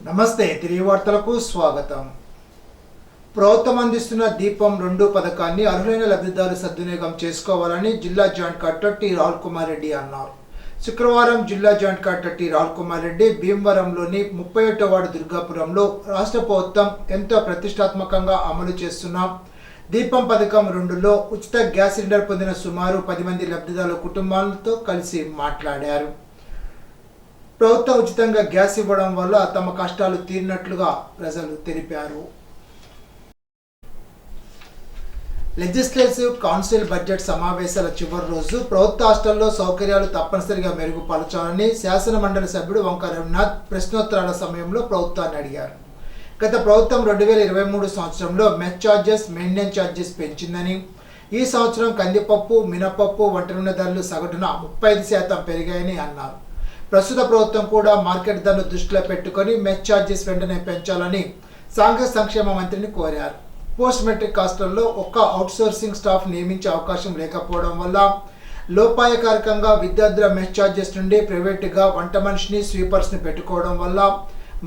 నమస్తే తిరిగి వార్తలకు స్వాగతం. ప్రభుత్వం అందిస్తున్న దీపం 2 పథకాన్ని అర్హులైన లబ్ధిదారులు సద్వినియోగం చేసుకోవాలని జిల్లా joint collector T Rahul Kumar Reddy అన్నారు. శుక్రవారం జిల్లా joint collector T Rahul Kumar Reddy భీమవరంలోని 31వ వార్డు దుర్గాపురంలో రాష్ట్ర ప్రభుత్వం ఎంతో ప్రతిష్టాత్మకంగా అమలు చేస్తున్న దీపం పథకం 2లో ఉచిత గ్యాస్ సిలిండర్ పొందిన సుమారు 10 మంది లబ్ధిదారుల కుటుంబాలతో కలిసి మాట్లాడారు. ప్రభుత్వం ఉచితంగా గ్యాస్ ఇవ్వడం వల్ల తమ కష్టాలు తీరినట్లుగా ప్రజలు తెలిపారు. లెజిస్లేటివ్ కౌన్సిల్ బడ్జెట్ సమావేశాల చివరి రోజు ప్రభుత్వ హాస్టల్లో సౌకర్యాలు తప్పనిసరిగా మెరుగుపరచాలని శాసన మండలి సభ్యుడు వంక రవినాథ్ ప్రశ్నోత్తరాల సమయంలో ప్రభుత్వాన్ని అడిగారు. గత ప్రభుత్వం 2023 సంవత్సరంలో మెస్ ఛార్జెస్, మెయింటెనెన్స్ ఛార్జెస్ పెంచిందని, ఈ సంవత్సరం కందిపప్పు, మినపప్పు, వంట నూనె ధరలు సగటున 35% పెరిగాయని అన్నారు. ప్రస్తుత ప్రభుత్వం కూడా మార్కెట్ ధరను దృష్టిలో పెట్టుకొని మెస్ ఛార్జెస్ వెంటనే పెంచాలని సాంఘిక సంక్షేమ మంత్రిని కోరారు. పోస్ట్ మెట్రిక్ హాస్టల్లో ఒక్క అవుట్సోర్సింగ్ స్టాఫ్ నియమించే అవకాశం లేకపోవడం వల్ల లోపాయకారకంగా విద్యార్థుల మెస్ ఛార్జెస్ నుండి ప్రైవేటుగా వంట మనిషిని, స్వీపర్స్ని పెట్టుకోవడం వల్ల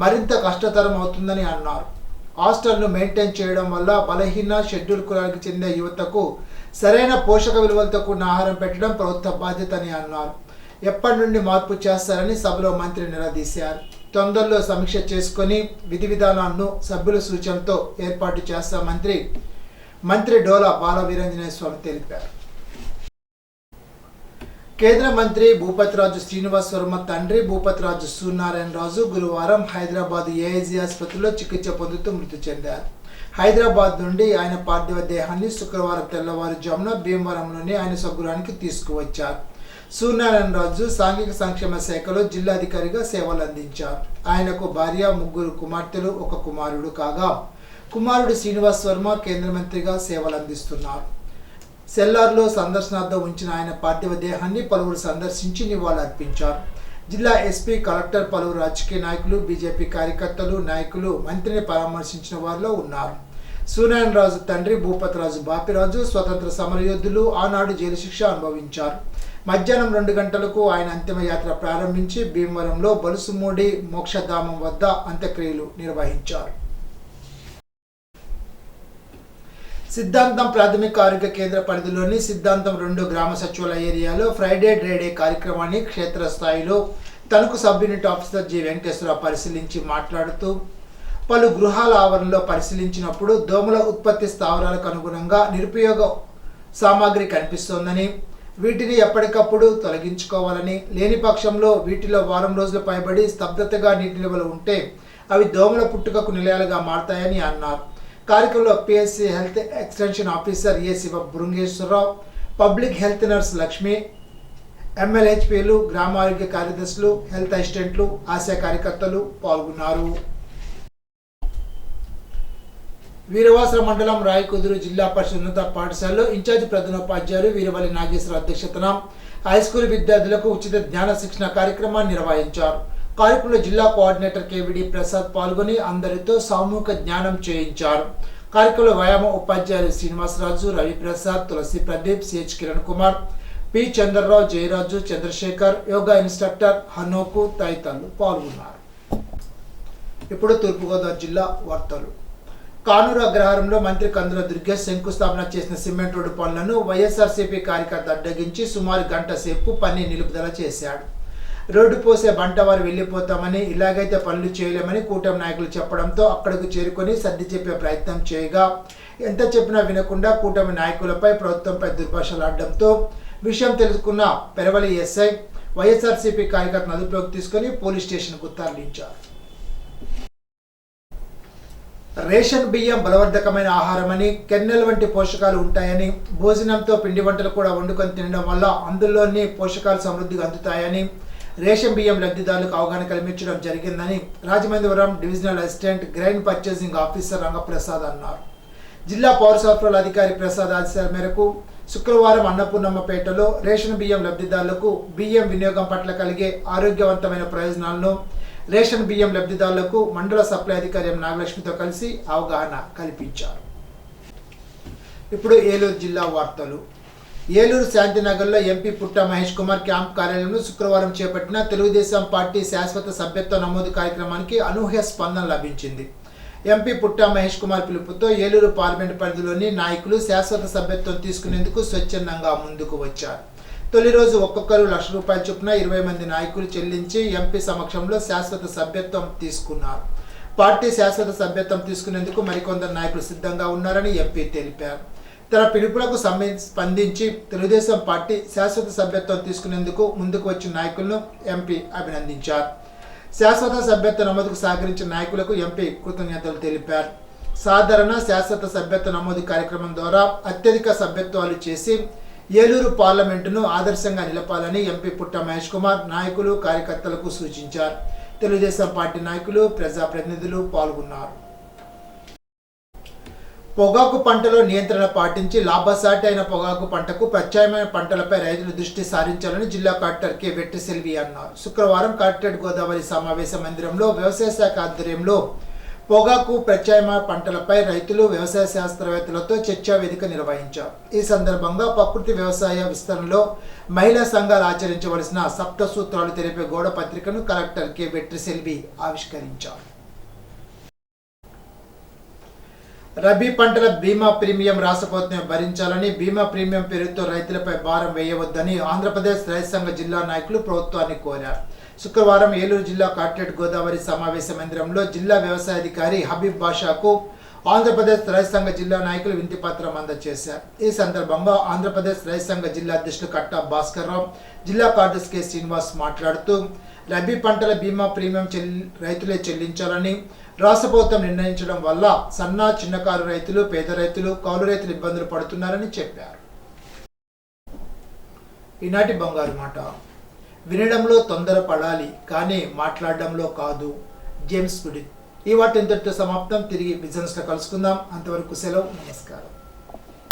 మరింత కష్టతరం అవుతుందని అన్నారు. హాస్టల్ను మెయింటైన్ చేయడం వల్ల బలహీన, షెడ్యూల్ కులాలకు చెందిన యువతకు సరైన పోషక విలువలతో కూడిన ఆహారం పెట్టడం ప్రభుత్వ బాధ్యత అని అన్నారు. ఎప్పటి నుండి మార్పు చేస్తారని సభలో మంత్రి నిలదీశారు. తొందరలో సమీక్ష చేసుకుని విధి విధానాలను సభ్యుల సూచనతో ఏర్పాటు చేస్తామని మంత్రి డోలా బాల వీరాంజనేయ స్వామి తెలిపారు. కేంద్ర మంత్రి భూపతిరాజు శ్రీనివాస్ వర్మ తండ్రి భూపతిరాజు సూర్యనారాయణరాజు గురువారం హైదరాబాద్ ఏఐజీ ఆసుపత్రిలో చికిత్స పొందుతూ మృతి చెందారు. హైదరాబాద్ నుండి ఆయన పార్థివ దేహాన్ని శుక్రవారం తెల్లవారుజామున భీమవరంలోని ఆయన స్వగృహానికి తీసుకువచ్చారు. సూర్యనారాయణరాజు సాంఘిక సంక్షేమ శాఖలో జిల్లాధికారిగా సేవలు అందించారు. ఆయనకు భార్య, 3 కుమార్తెలు, 1 కుమారుడు కాగా కుమారుడు శ్రీనివాస్ వర్మ కేంద్ర మంత్రిగా సేవలు అందిస్తున్నారు. సెల్లార్లో సందర్శనార్థం ఉంచిన ఆయన పార్థివ దేహాన్ని పలువురు సందర్శించి నివాళులర్పించారు. జిల్లా ఎస్పీ, కలెక్టర్, పలువురు రాజకీయ నాయకులు, బీజేపీ కార్యకర్తలు, నాయకులు మంత్రిని పరామర్శించిన వారిలో ఉన్నారు. సూర్యనారాయణరాజు తండ్రి భూపతిరాజు బాపిరాజు స్వతంత్ర సమరయోధులు, ఆనాడు జైలు శిక్ష అనుభవించారు. మధ్యాహ్నం 2 గంటలకు ఆయన అంతిమయాత్ర ప్రారంభించి భీమవరంలో బలుసుమూడి మోక్షధామం వద్ద అంత్యక్రియలు నిర్వహించారు. సిద్ధాంతం ప్రాథమిక ఆరోగ్య కేంద్ర పరిధిలోని సిద్ధాంతం 2 గ్రామ సచివాలయ ఏరియాలో ఫ్రైడే డ్రైడే కార్యక్రమాన్ని క్షేత్రస్థాయిలో Tanuku sub unit officer G Venkateswara Rao పరిశీలించి మాట్లాడుతూ, పలు గృహాల ఆవరణలో పరిశీలించినప్పుడు దోమల ఉత్పత్తి స్థావరాలకు అనుగుణంగా నిరుపయోగ సామాగ్రి కనిపిస్తోందని, వీటిని ఎప్పటికప్పుడు తొలగించుకోవాలని, లేని పక్షంలో వీటిలో వారం రోజుల పైబడి స్తబ్దతగా నీటి నిల్వలు ఉంటే అవి దోమల పుట్టుకకు నిలయాలుగా మారతాయని అన్నారు. కార్యక్రమంలో PSC health extension officer A Shiva Brungeswararao, public health nurse Lakshmi, ఎంఎల్హెచ్పిలు, గ్రామ ఆరోగ్య కార్యదర్శులు, హెల్త్ అసిస్టెంట్లు, ఆశా కార్యకర్తలు పాల్గొన్నారు. వీరవాసర మండలం రాయకుదురు జిల్లా పరిషత్ ఉన్నత పాఠశాలలో ఇన్ఛార్జి ప్రధానోపాధ్యాయులు వీరవల్లి నాగేశ్వర అధ్యక్షతన హైస్కూల్ విద్యార్థులకు ఉచిత జ్ఞాన శిక్షణ కార్యక్రమాన్ని నిర్వహించారు. కార్యక్రమంలో జిల్లా కోఆర్డినేటర్ కేవిడి ప్రసాద్ పాల్గొని అందరితో సామూహిక జ్ఞానం చేయించారు. కార్యక్రమంలో వ్యాయామ ఉపాధ్యాయులు Srinivasaraju, Raviprasad, Tulasi Pradeep, CH Kiran Kumar, P Chandrarao, Jayaraju, Chandrasekhar, yoga instructor Hanok తదితరులు పాల్గొన్నారు. ఇప్పుడు తూర్పుగోదావరి జిల్లా వార్తలు. కానూరు అగ్రహారంలో మంత్రి కందుల దుర్గేష్ శంకుస్థాపన చేసిన సిమెంట్ రోడ్డు పనులను వైఎస్ఆర్సీపీ కార్యకర్త అడ్డగించి సుమారు గంట సేపు పని నిలుపుదల చేశాడు. రోడ్డు పోసే బంటవారు వెళ్ళిపోతామని, ఇలాగైతే పనులు చేయలేమని కూటమి నాయకులు చెప్పడంతో అక్కడకు చేరుకొని సర్ది చెప్పే ప్రయత్నం చేయగా ఎంత చెప్పినా వినకుండా కూటమి నాయకులపై, ప్రభుత్వంపై దుర్భాషలాడడంతో విషయం తెలుసుకున్న పెరవలి ఎస్ఐ వైఎస్ఆర్సీపీ కార్యకర్తను అదుపులోకి తీసుకొని పోలీస్ స్టేషన్కు తరలించారు. రేషన్ బియ్యం బలవర్ధకమైన ఆహారమని, కెన్నెల వంటి పోషకాలు ఉంటాయని, భోజనంతో పిండి వంటలు కూడా వండుకొని తినడం వల్ల అందులోని పోషకాలు సమృద్ధిగా అందుతాయని రేషన్ బియ్యం లబ్ధిదారులకు అవగాహన కల్పించడం జరిగిందని Rajamahendravaram divisional assistant grain purchasing officer Rangaprasad అన్నారు. జిల్లా పౌర సరఫరాల అధికారి ప్రసాద్ ఆదేశాల మేరకు శుక్రవారం అన్నపూర్ణమ్మపేటలో రేషన్ బియ్యం లబ్ధిదారులకు బియ్యం వినియోగం పట్ల కలిగే ఆరోగ్యవంతమైన ప్రయోజనాలను రేషన్ బియ్యం లబ్ధిదారులకు మండల సప్లై అధికారి ఎం నాగలక్ష్మితో కలిసి అవగాహన కల్పించారు. ఇప్పుడు ఏలూరు జిల్లా వార్తలు. ఏలూరు శాంతినగర్లో ఎంపీ పుట్ట మహేష్ కుమార్ క్యాంప్ కార్యాలయంలో శుక్రవారం చేపట్టిన తెలుగుదేశం పార్టీ శాశ్వత సభ్యత్వ నమోదు కార్యక్రమానికి అనూహ్య స్పందన లభించింది. ఎంపీ పుట్ట మహేష్ కుమార్ పిలుపుతో ఏలూరు పార్లమెంట్ పరిధిలోని నాయకులు శాశ్వత సభ్యత్వం తీసుకునేందుకు స్వచ్ఛందంగా ముందుకు వచ్చారు. తొలి రోజు ఒక్కొక్కరు ₹1,00,000 చొప్పున 20 మంది నాయకులు చెల్లించి ఎంపీ సమక్షంలో శాశ్వత సభ్యత్వం తీసుకున్నారు. పార్టీ శాశ్వత సభ్యత్వం తీసుకునేందుకు మరికొందరు నాయకులు సిద్ధంగా ఉన్నారని ఎంపీ తెలిపారు. తన పిలుపులకు స్పందించి తెలుగుదేశం పార్టీ శాశ్వత సభ్యత్వం తీసుకునేందుకు ముందుకు వచ్చిన నాయకులను ఎంపీ అభినందించారు. శాశ్వత సభ్యత్వ నమోదుకు సహకరించిన నాయకులకు ఎంపీ కృతజ్ఞతలు తెలిపారు. సాధారణ శాశ్వత సభ్యత్వ నమోదు కార్యక్రమం ద్వారా అత్యధిక సభ్యత్వాలు చేసి ఏలూరు పార్లమెంటును ఆదర్శంగా నిలపాలని ఎంపీ పుట్ట మహేష్ కుమార్ నాయకులు కార్యకర్తలకు సూచించారు. తెలుగుదేశం పార్టీ నాయకులు ప్రజాప్రతినిధులు పాల్గొన్నారు. పొగాకు పంటలో నియంత్రణ పాటించి లాభసాటి అయిన పొగాకు పంటకు ప్రత్యామ్నాయ పంటలపై రైతులు దృష్టి సారించాలని జిల్లా కలెక్టర్ కె వెట్రిసెల్వి అన్నారు. శుక్రవారం కలెక్టరేట్ గోదావరి సమావేశ మందిరంలో వ్యవసాయ శాఖ ఆధ్వర్యంలో పొగాకు ప్రత్యామ్నాయ పంటలపై రైతులు వ్యవసాయ శాస్త్రవేత్తలతో చర్చా వేదిక నిర్వహించారు. ఈ సందర్భంగా ప్రకృతి వ్యవసాయ విస్తరణలో మహిళా సంఘాలు ఆచరించవలసిన సప్త సూత్రాలు తెలిపే గోడ పత్రికను కలెక్టర్ కె వెట్రిసెల్వి ఆవిష్కరించారు. రబీ పంటల బీమా ప్రీమియం రాకపోతే భరించాలని, బీమా ప్రీమియం పేరుతో రైతులపై భారం వేయవద్దని ఆంధ్రప్రదేశ్ రైతు సంఘ జిల్లా నాయకులు ప్రభుత్వాన్ని కోరారు. శుక్రవారం ఏలూరు జిల్లా కలెక్టరేట్ గోదావరి సమావేశ మందిరంలో జిల్లా వ్యవసాయ అధికారి హబీబ్ బాషాకు ఆంధ్రప్రదేశ్ రైతు సంఘ జిల్లా నాయకులు వినతి పత్రం అందజేశారు. ఈ సందర్భంగా ఆంధ్రప్రదేశ్ రైతు సంఘ జిల్లా అధ్యక్షులు కట్టా భాస్కర్ రావు, జిల్లా కార్యదర్శి కె శ్రీనివాస్ మాట్లాడుతూ రబీ పంటల బీమా ప్రీమియం రైతులే చెల్లించాలని రాష్ట్ర ప్రభుత్వం నిర్ణయించడం వల్ల సన్న చిన్నకారు రైతులు, పేద రైతులు, కౌలు రైతులు ఇబ్బందులు పడుతున్నారని చెప్పారు. ఈనాటి బంగారు మాట. వినడంలో తొందరపడాలి కానీ మాట్లాడడంలో కాదు. జేమ్స్ గుడిన్. ఈ వార్త ఇంతటితో సమాప్తం. తిరిగి బిజినెస్లో కలుసుకుందాం. అంతవరకు సెలవు. నమస్కారం.